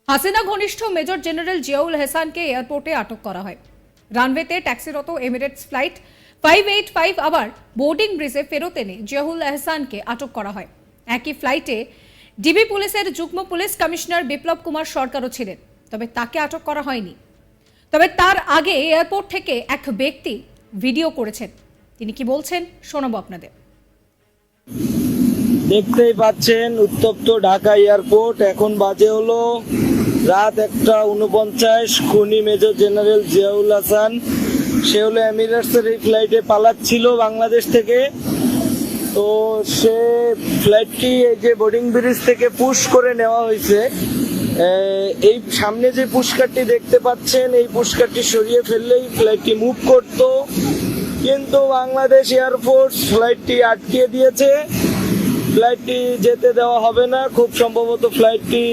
হাসিনা ঘনিষ্ঠ major general Ziaul হাসানকে এয়ারপোর্টে আটক করা হয়। রানওয়েতে ট্যাক্সিরত এমিরেটস ফ্লাইট 585 আবার বোর্ডিং ব্রিজে ফেরত এনে জিয়াউল হাসানকে আটক করা হয়। একই ফ্লাইটে ডিবি পুলিশের যুগ্ম পুলিশ কমিশনার বিপ্লব কুমার সরকারও ছিলেন, তবে তাকে আটক করা হয়নি। তবে তার আগে এয়ারপোর্ট থেকে এক ব্যক্তি ভিডিও করেছেন। তিনি কি বলছেন শোনাবো আপনাদের। দেখতেই পাচ্ছেন উত্তপ্ত ঢাকা এয়ারপোর্ট। এখন বাজে হলো রাত 1:49। খুনি মেজর জেনারেল জিয়াউল হাসান, সে হলো এমিরেটসের এই ফ্লাইটে পালাচ্ছিল বাংলাদেশ থেকে। তো সে ফ্লাইটটি এই যে বোর্ডিং ব্রিজ থেকে পুশ করে নেওয়া হয়েছে। এই সামনে যে পুশকারটি দেখতে পাচ্ছেন, এই পুশকারটি সরিয়ে ফেললেই ফ্লাইটটি মুভ করত, কিন্তু বাংলাদেশ এয়ারফোর্স ফ্লাইটটি আটকে দিয়েছে। ফ্লাইটটি যেতে দেওয়া হবে না। খুব সম্ভবত ফ্লাইটটি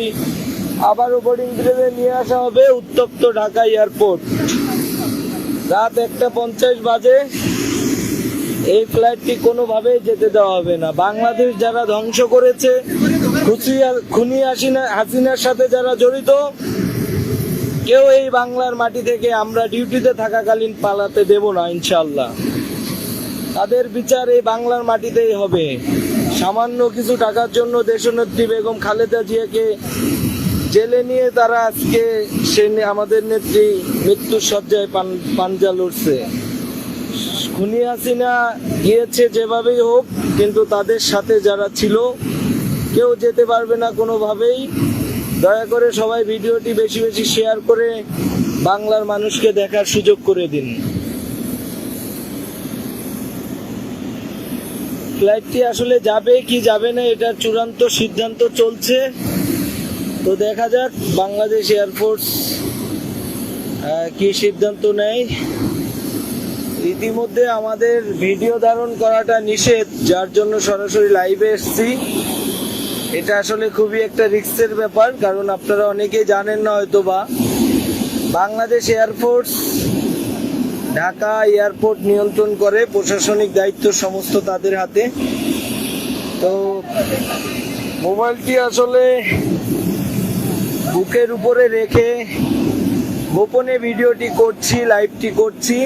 আবারও বোর্ডিং ব্রিজে নিয়ে আসা হবে। উত্তপ্ত ঢাকা এয়ারপোর্ট, রাত 1:50 বাজে। এই ফ্লাইটটি কোনোভাবেই যেতে দেওয়া হবে না। বাংলাদেশ যারা ধ্বংস করেছে, খুনি হাসিনার সাথে যারা জড়িত, কেউ এই বাংলার মাটি থেকে আমরা ডিউটিতে থাকাকালীন পালাতে দেব না ইনশাল্লাহ। তাদের বিচার এই বাংলার মাটিতেই হবে। সামান্য কিছু টাকার জন্য দেশনেত্রী বেগম খালেদা জিয়াকে জেলে নিয়ে তারা আজকে আমাদের নেত্রী মৃত্যুর শয্যায় পাঞ্জা লড়ছে। খুনি হাসিনা গিয়েছে যেভাবেই হোক, কিন্তু তাদের সাথে যারা ছিল কেউ যেতে পারবে না কোনোভাবেই। দয়া করে সবাই ভিডিওটি বেশি বেশি শেয়ার করে বাংলার মানুষকে দেখার সুযোগ করে দিন। ফ্লাইটটি আসলে যাবে কি যাবে না এটার চূড়ান্ত সিদ্ধান্ত চলছে। তো দেখা যাক বাংলাদেশ এয়ারফোর্স কি সিদ্ধান্ত নেয়। ইতিমধ্যে আমাদের ভিডিও ধারণ করাটা নিষেধ, যার জন্য সরাসরি লাইভে এসেছি। এটা আসলে খুবই একটা রিস্কের ব্যাপার, কারণ আপনারা অনেকেই জানেন না হয়তোবা, বাংলাদেশ এয়ারফোর্স ঢাকা এয়ারপোর্ট নিয়ন্ত্রণ করে। প্রশাসনিক দায়িত্ব সমস্ত তাদের হাতে। তো মোবাইলটি আসলে বুকের উপরে রেখে গোপনে ভিডিওটি করছি, লাইভটি করছি।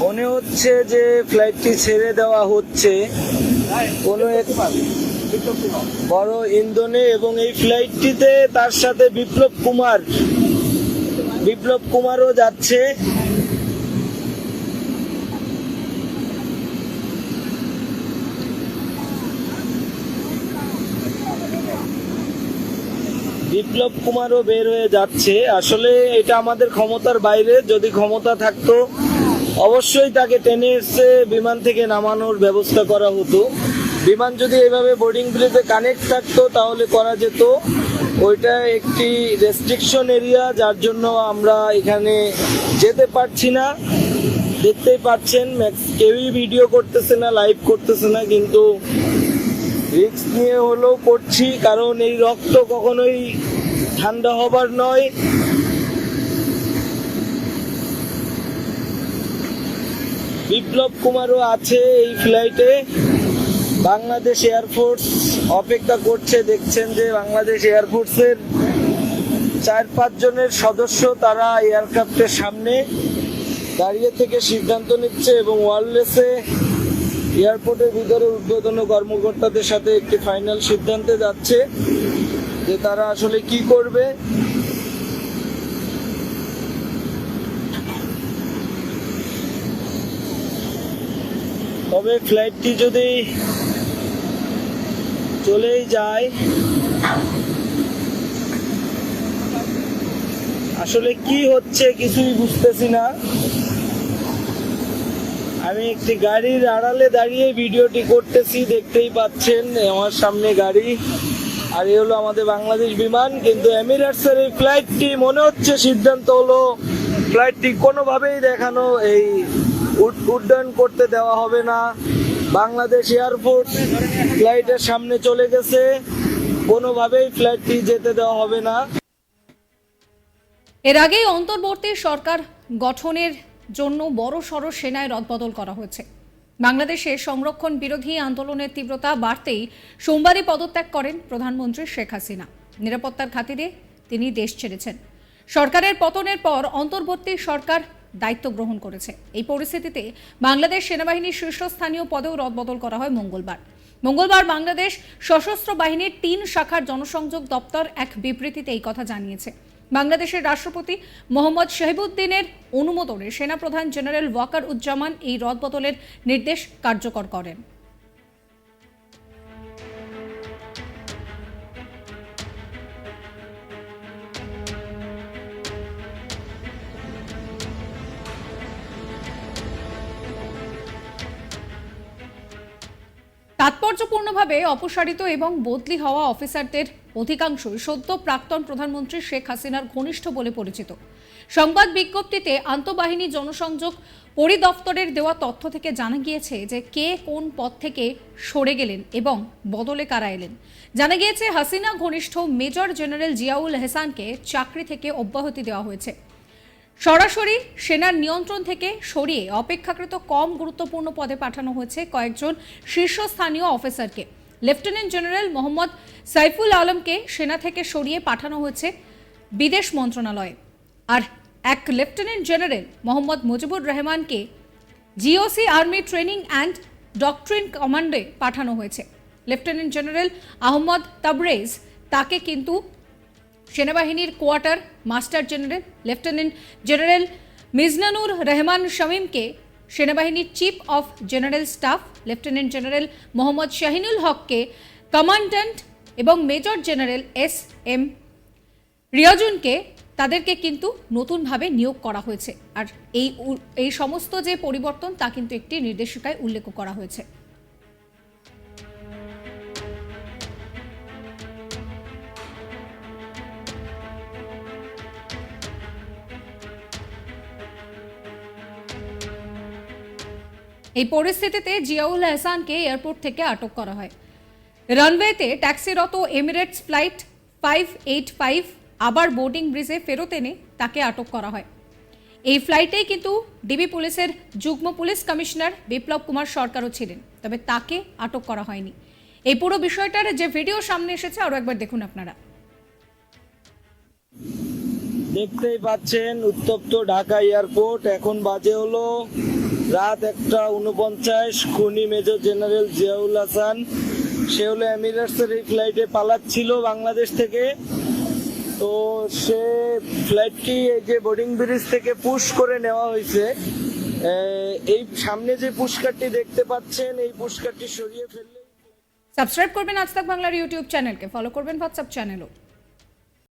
মনে হচ্ছে যে ফ্লাইটটি ছেড়ে দেওয়া হচ্ছে কোনো এক বড় ইন্ধনে, এবং এই ফ্লাইটটিতে তার সাথে বিপ্লব কুমারও যাচ্ছে। বিপ্লব কুমারও বের হয়ে যাচ্ছে। আসলে এটা আমাদের ক্ষমতার বাইরে। যদি ক্ষমতা থাকতো অবশ্যই তাকে টেনে এসে বিমান থেকে নামানোর ব্যবস্থা করা হতো। বিমান যদি এভাবে বোর্ডিং ব্রিজে কানেক্ট থাকতো তাহলে করা যেত। ওইটা একটি রেস্ট্রিকশন এরিয়া, যার জন্য আমরা এখানে যেতে পারছি না। দেখতেই পাচ্ছেন কেউই ভিডিও করতেছে না, লাইভ করতেছে না, কিন্তু রিস্ক নিয়ে হলেও করছি, কারণ এই রক্ত কখনোই ঠান্ডা হবার নয়। বিপ্লব কুমারও আছে এই ফ্লাইটে। বাংলাদেশ এয়ারফোর্স অপেক্ষা করছে। দেখছেন যে বাংলাদেশ এয়ারফোর্সের 4-5 জনের সদস্য তারা এয়ারক্রাফটের সামনে দাঁড়িয়ে থেকে সিদ্ধান্ত নিচ্ছে, এবং ওয়্যারলেসে এয়ারপোর্টের ভিতরে ঊর্ধ্বতন কর্মকর্তাদের সাথে একটি ফাইনাল সিদ্ধান্তে যাচ্ছে যে তারা আসলে কি করবে। তবে ফ্লাইটটি যদি চলেই যায়, আসলে কি হচ্ছে কিছুই বুঝতেছি না। আমি একটি গাড়ির আড়ালে দাঁড়িয়ে ভিডিওটি করতেছি, দেখতেই পাচ্ছেন আমার সামনে গাড়ি, আর এই হলো আমাদের বাংলাদেশ বিমান। কিন্তু এমিরেটসের এই ফ্লাইটটি মনে হচ্ছে সিদ্ধান্ত হলো ফ্লাইটটি কোনোভাবেই দেখানো এই উড্ডয়ন করতে দেওয়া হবে না। বাংলাদেশ এয়ারফোর্স ফ্লাইটের সামনে চলে গেছে, কোনোভাবেই ফ্লাইটটি যেতে দেওয়া হবে না। এর আগেই অন্তর্বর্তী সরকার গঠনের জন্য বড়সড় সেনায় রদবদল করা হয়েছে। বাংলাদেশে সংরক্ষণ বিরোধী আন্দোলনের তীব্রতা বাড়তেই সোমবারই পদত্যাগ করেন প্রধানমন্ত্রী শেখ হাসিনা। নিরাপত্তার খাতিরে তিনি দেশ ছেড়েছেন। সরকারের পতনের পর অন্তর্বর্তী সরকার দায়িত্ব গ্রহণ করেছে। এই পরিস্থিতিতে বাংলাদেশ সেনাবাহিনীর শীর্ষস্থানীয় পদেও রদবদল করা হয় মঙ্গলবার বাংলাদেশ সশস্ত্র বাহিনীর 3 শাখার জনসংযোগ দপ্তর এক বিবৃতিতে এই কথা জানিয়েছে। বাংলাদেশের রাষ্ট্রপতি মোহাম্মদ শহীবুদ্দিনের অনুমোদনে সেনাপ্রধান জেনারেল ওয়াকার উজ্জামান এই রদবদলের নির্দেশ কার্যকর করেন। তাৎপর্যপূর্ণভাবে অপসারিত এবং বদলি হওয়া অফিসারদের অধিকাংশই সদ্য প্রাক্তন প্রধানমন্ত্রী শেখ হাসিনার ঘনিষ্ঠ বলে পরিচিত। সংবাদ বিজ্ঞপ্তিতে আন্তঃবাহিনী জনসংযোগ পরিদপ্তরের দেওয়া তথ্য থেকে জানা গিয়েছে যে কে কোন পদ থেকে সরে গেলেন এবং বদলে কারা এলেন। জানা গিয়েছে হাসিনা ঘনিষ্ঠ মেজর জেনারেল জিয়াউল এহসানকে চাকরি থেকে অব্যাহতি দেওয়া হয়েছে। সরাসরি সেনার নিয়ন্ত্রণ থেকে সরিয়ে অপেক্ষাকৃত কম গুরুত্বপূর্ণ পদে পাঠানো হয়েছে কয়েকজন শীর্ষস্থানীয় অফিসারকে। লেফটেন্যান্ট জেনারেল মোহাম্মদ সাইফুল আলমকে সেনা থেকে সরিয়ে পাঠানো হয়েছে বিদেশ মন্ত্রণালয়ে, আর এক লেফটেন্যান্ট জেনারেল মোহাম্মদ মুজিবুর রহমানকে GOC army training and doctrine কমান্ডে পাঠানো হয়েছে। লেফটেন্যান্ট জেনারেল আহমদ তাবরেজ তাকে কিন্তু সেনাবাহিনীর quarter master general, lieutenant general Mizanur Rahman শামীমকে সেনাবাহিনীর chief of general staff, lieutenant general Mohammad Shahinul হককে কমান্ড্যান্ট এবং মেজর জেনারেল এস.এম. রিয়াজুনকে তাদেরকে কিন্তু নতুনভাবে নিয়োগ করা হয়েছে। আর এই সমস্ত যে পরিবর্তন তা কিন্তু একটি নির্দেশিকায় উল্লেখ করা হয়েছে। এই পরিস্থিতিতে জিয়াউল এহসানকে এয়ারপোর্ট থেকে আটক করা হয়। রানওয়েতে ট্যাক্সিরত এমিরেটস ফ্লাইট 585 আবার বোর্ডিং ব্রিজে ফেরত এনে তাকে আটক করা হয়। এই ফ্লাইটেই কিন্তু ডিবি পুলিশের যুগ্ম পুলিশ কমিশনার বিপ্লব কুমার সরকারও ছিলেন, তবে তাকে আটক করা হয়নি। এই পুরো বিষয়টার যে ভিডিও সামনে এসেছে আরো একবার দেখুন আপনারা। দেখতেই পাচ্ছেন উত্তপ্ত ঢাকা এয়ারপোর্ট। এখন বাজে হলো রাত 1:49। খুনি মেজর জেনারেল জিয়াউল হাসান, সে হলো এমিরেটসের এই ফ্লাইটে পালাচ্ছিল বাংলাদেশ থেকে। তো সে ফ্লাইটটি এই যে বোর্ডিং ব্রিজ থেকে পুশ করে নেওয়া হয়েছে। এই সামনে যে পুশকারটি দেখতে পাচ্ছেন, এই পুশকারটি সরিয়ে ফেললে। সাবস্ক্রাইব করবেন আজ তাক বাংলার ইউটিউব চ্যানেলকে, ফলো করবেন হোয়াটসঅ্যাপ চ্যানেলও।